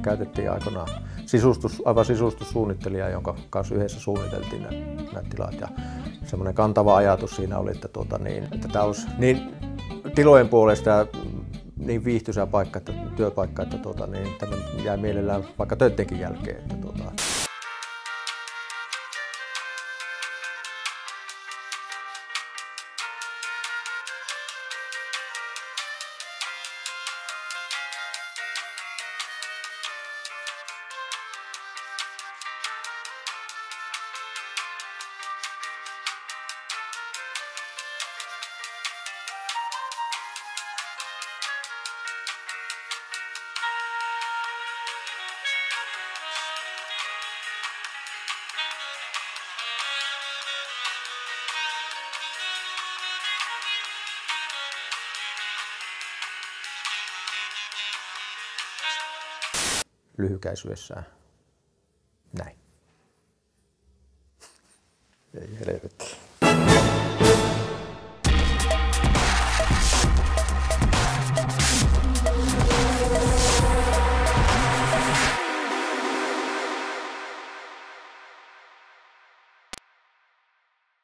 käytettiin aikoinaan aivan sisustussuunnittelijaa, jonka kanssa yhdessä suunniteltiin nämä tilat. Ja semmoinen kantava ajatus siinä oli, että tämä olisi niin tilojen puolesta niin viihtyisä paikka, työpaikka, että tämä jää mielellään vaikka töittenkin jälkeen. Lyhykäisyydessään näin. Ei helvetti.